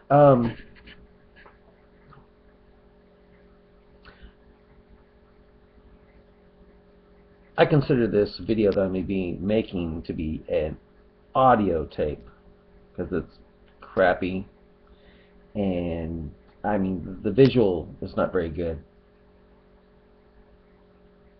um, I consider this video that I'm going to be making to be an audio tape because it's crappy, and I mean the visual is not very good.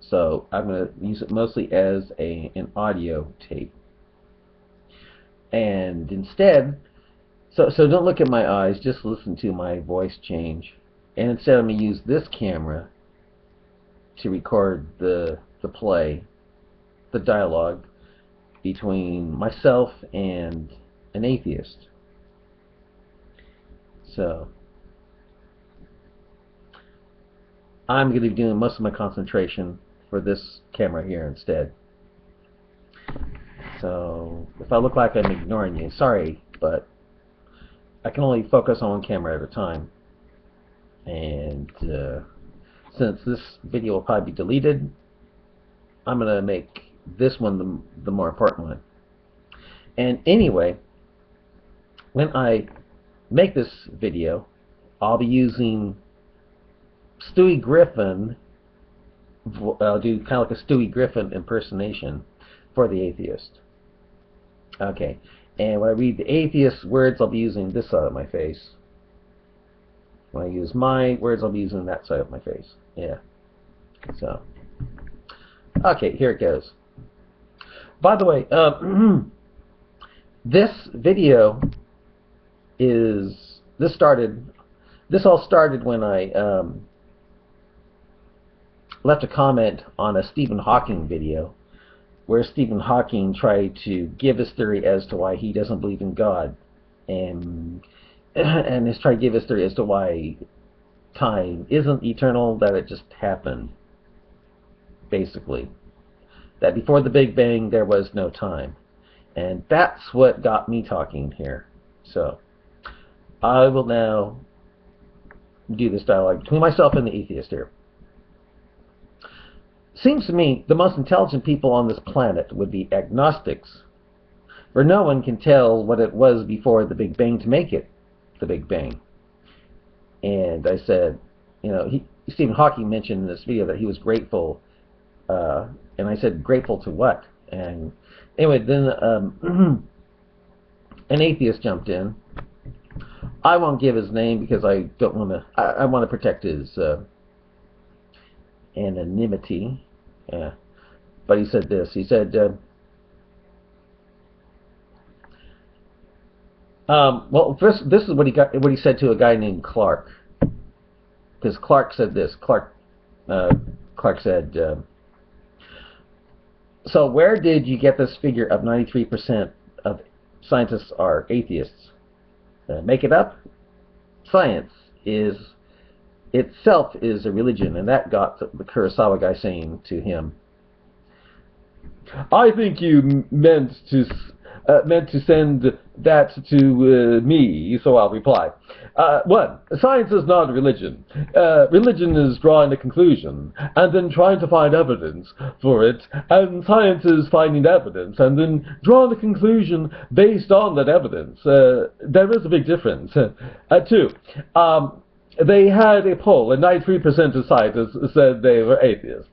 So I'm going to use it mostly as an audio tape. And instead, so don't look at my eyes, just listen to my voice change. And instead I'm going to use this camera to record the play, the dialogue between myself and an atheist. So I'm going to be doing most of my concentration for this camera here instead. So if I look like I'm ignoring you, sorry, but I can only focus on one camera at a time. And since this video will probably be deleted, I'm going to make this one the more important one. And anyway, when I make this video, I'll be using Stewie Griffin. I'll do kind of like a Stewie Griffin impersonation for the atheist. Okay, and when I read the atheist words, I'll be using this side of my face. When I use my words, I'll be using that side of my face. Yeah. So, okay, here it goes. By the way, this video this all started when I left a comment on a Stephen Hawking video, where Stephen Hawking tried to give his theory as to why he doesn't believe in God, and he's trying to give his theory as to why time isn't eternal, that it just happened, basically. That before the Big Bang there was no time. And that's what got me talking here. So I will now do this dialogue between myself and the atheist here. Seems to me the most intelligent people on this planet would be agnostics, for no one can tell what it was before the Big Bang to make it the Big Bang. And I said, you know, Stephen Hawking mentioned in this video that he was grateful, and I said, grateful to what? And anyway, then an atheist jumped in. I won't give his name because I don't want to. I want to protect his anonymity. Yeah. But he said this. He said, well, first, this is what he said to a guy named Clark. Because Clark said this. Clark said, so where did you get this figure of 93% of scientists are atheists? Make it up? Science itself is a religion, and that got the Kurosawa guy saying to him, I think you meant to send that to me, so I'll reply. 1. Science is not a religion. Religion is drawing a conclusion, and then trying to find evidence for it, and science is finding evidence, and then drawing a conclusion based on that evidence. There is a big difference. 2. They had a poll, and 93% of scientists said they were atheists.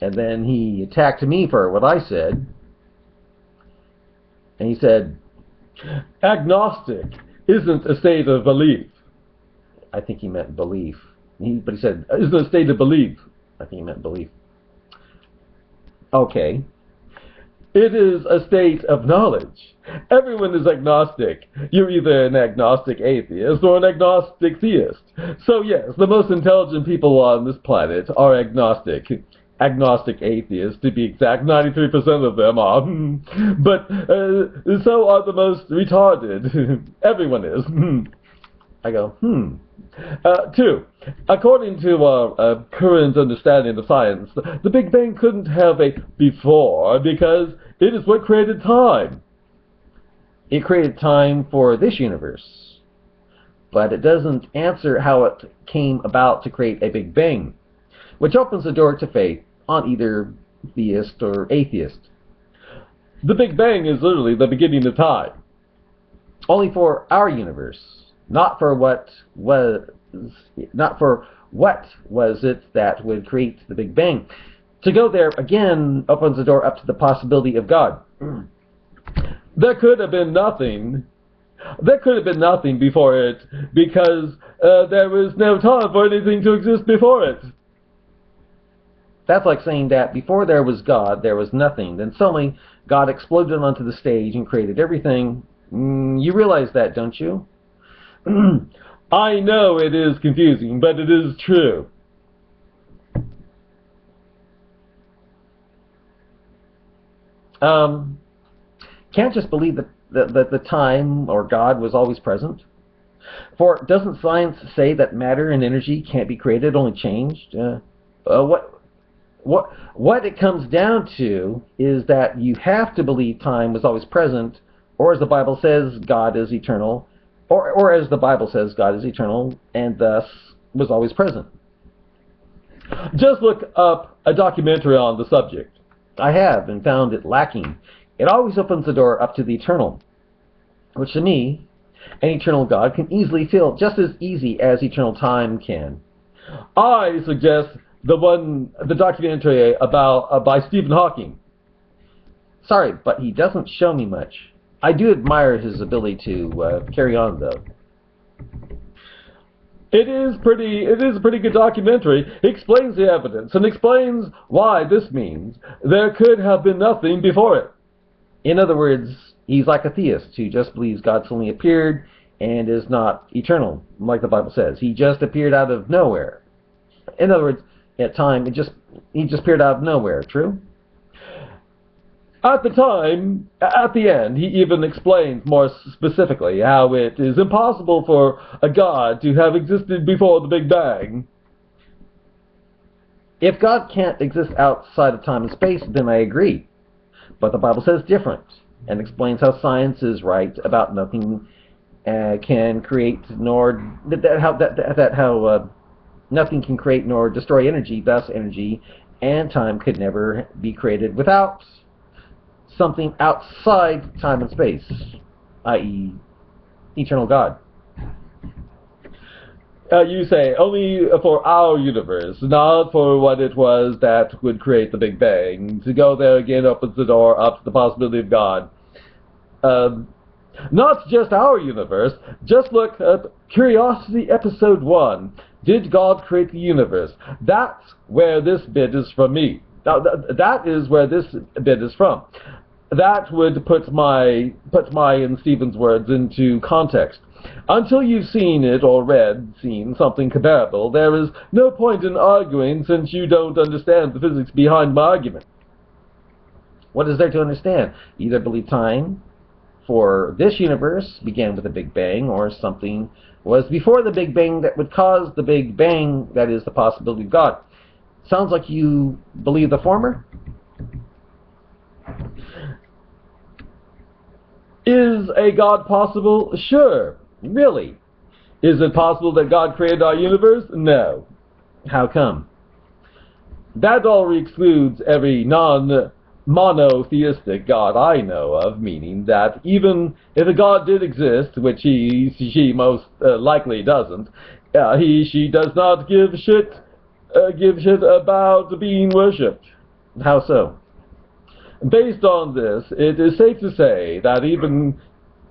And then he attacked me for what I said. And he said, agnostic isn't a state of belief. I think he meant belief. But he said, isn't a state of belief. I think he meant belief. Okay. It is a state of knowledge. Everyone is agnostic. You're either an agnostic atheist or an agnostic theist. So yes, the most intelligent people on this planet are agnostic. Agnostic atheists, to be exact, 93% of them are. But so are the most retarded. Everyone is. I go, 2. According to our current understanding of science, the Big Bang couldn't have a before because it is what created time. It created time for this universe. But it doesn't answer how it came about to create a Big Bang, which opens the door to faith on either theist or atheist. The Big Bang is literally the beginning of time. only for our universe, not for what was, not for what was it that would create the Big Bang. To go there again opens the door up to the possibility of God. There could have been nothing. There could have been nothing before it because there was no time for anything to exist before it. That's like saying that before there was God, there was nothing. Then suddenly God exploded onto the stage and created everything. You realize that, don't you? I know it is confusing, but it is true. Can't just believe that the time or God was always present. For doesn't science say that matter and energy can't be created, only changed? What it comes down to is that you have to believe time was always present, or as the Bible says, God is eternal, or as the Bible says, God is eternal, and thus was always present. Just look up a documentary on the subject. I have, and found it lacking. It always opens the door up to the eternal, which to me, an eternal God can easily feel just as easy as eternal time can. I suggest the documentary about by Stephen Hawking. Sorry, but he doesn't show me much. I do admire his ability to carry on, though. It is a pretty good documentary. It explains the evidence and explains why this means there could have been nothing before it. In other words, he's like a theist who just believes God suddenly appeared and is not eternal, like the Bible says. He just appeared out of nowhere. In other words, at time, he just appeared out of nowhere. True? At the end, he even explains more specifically how it is impossible for a God to have existed before the Big Bang. If God can't exist outside of time and space, then I agree. But the Bible says different, and explains how science is right about nothing can create nor how nothing can create nor destroy energy. Thus, energy and time could never be created without something outside time and space, i.e., eternal God. You say only for our universe, not for what it was that would create the Big Bang. To go there again opens the door up to the possibility of God. Not just our universe. Just look at Curiosity Episode 1. Did God create the universe? That's where this bit is from me. Now, that is where this bit is from. That would put my and Stephen's words into context. Until you've seen it or seen something comparable, there is no point in arguing since you don't understand the physics behind my argument. What is there to understand? Either believe time for this universe began with the Big Bang, or something was before the Big Bang that would cause the Big Bang, that is the possibility of God. Sounds like you believe the former? Is a God possible? Sure. Really? Is it possible that God created our universe? No. How come? That already excludes every non-monotheistic God I know of, meaning that even if a God did exist, which she most likely doesn't, she does not give shit about being worshipped. How so? Based on this, it is safe to say that even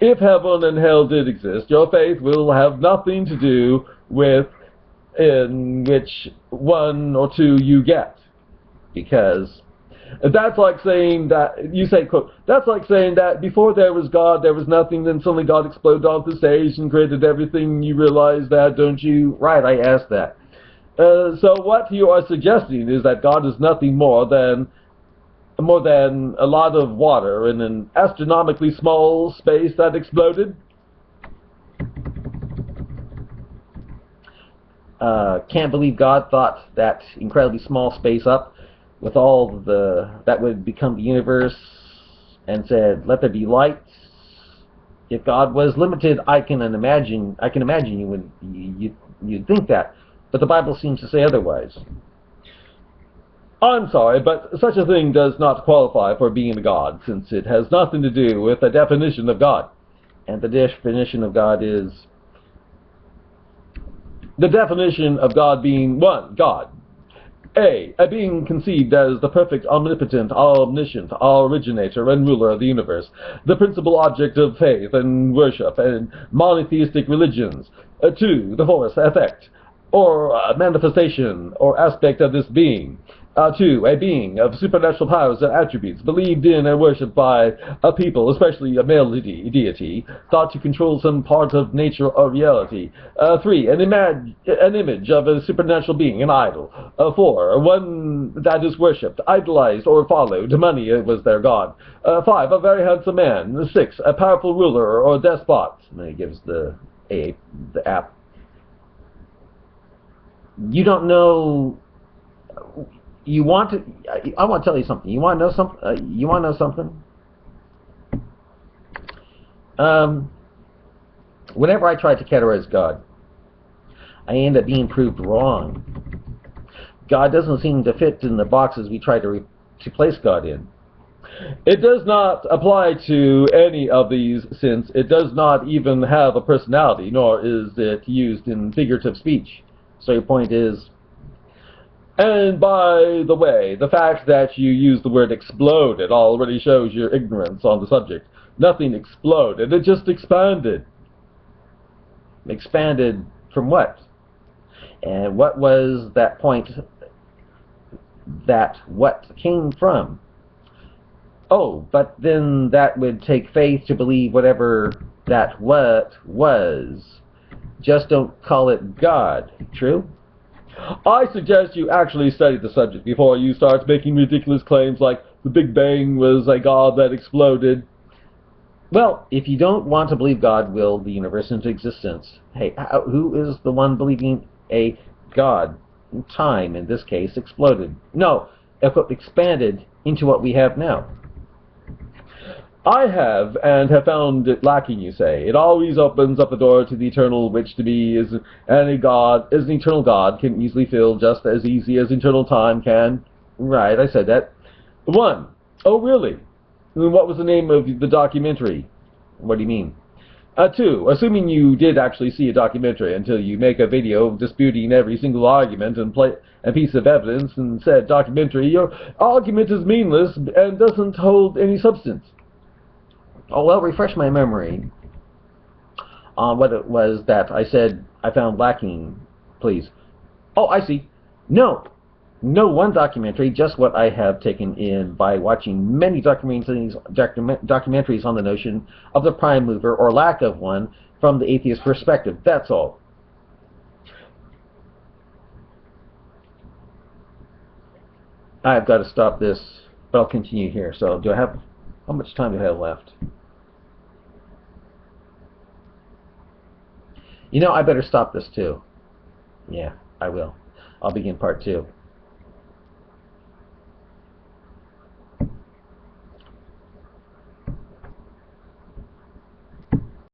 if heaven and hell did exist, your faith will have nothing to do with in which one or two you get. Because that's like saying that, you say, quote, that's like saying that before there was God, there was nothing, then suddenly God exploded off the stage and created everything. You realize that, don't you? Right, I asked that. So what you are suggesting is that God is nothing more than a lot of water in an astronomically small space that exploded? Can't believe God thought that incredibly small space up with all that would become the universe and said, let there be light. If God was limited, I can imagine you'd think that, but the Bible seems to say otherwise. I'm sorry, but such a thing does not qualify for being a God, since it has nothing to do with the definition of God. And the definition of God is... The definition of God being 1. God. A being conceived as the perfect, omnipotent, omniscient, all-originator and ruler of the universe, the principal object of faith and worship and monotheistic religions. 2. The force, effect, or manifestation, or aspect of this being. 2. A being of supernatural powers and attributes, believed in and worshipped by a people, especially a male deity, thought to control some part of nature or reality. 3. An image of a supernatural being, an idol. 4. One that is worshipped, idolized, or followed. Money was their god. 5. A very handsome man. 6. A powerful ruler or despot. And he gives the app. You don't know... I want to tell you something. You want to know something? Whenever I try to categorize God, I end up being proved wrong. God doesn't seem to fit in the boxes we try to place God in. It does not apply to any of these, since it does not even have a personality, nor is it used in figurative speech. So your point is... And by the way, the fact that you use the word exploded already shows your ignorance on the subject. Nothing exploded, it just expanded. Expanded from what? And what was that point that what came from? Oh, but then that would take faith to believe whatever that what was. Just don't call it God. True? I suggest you actually study the subject before you start making ridiculous claims like the Big Bang was a god that exploded. Well, if you don't want to believe God willed the universe into existence, hey, who is the one believing a God? Time, in this case, exploded. No, expanded into what we have now. I have, and have found it lacking, you say. It always opens up the door to the eternal, which to me is an eternal God can easily fill just as easy as eternal time can. Right, I said that. 1. Oh, really? What was the name of the documentary? What do you mean? 2. Assuming you did actually see a documentary until you make a video disputing every single argument and piece of evidence and said documentary, your argument is meaningless and doesn't hold any substance. Oh, well, refresh my memory on what it was that I said I found lacking, please. Oh, I see. No one documentary, just what I have taken in by watching many documentaries on the notion of the prime mover, or lack of one, from the atheist perspective. That's all. I've got to stop this, but I'll continue here. So, how much time do I have left? You know, I better stop this too. Yeah, I will. I'll begin part 2.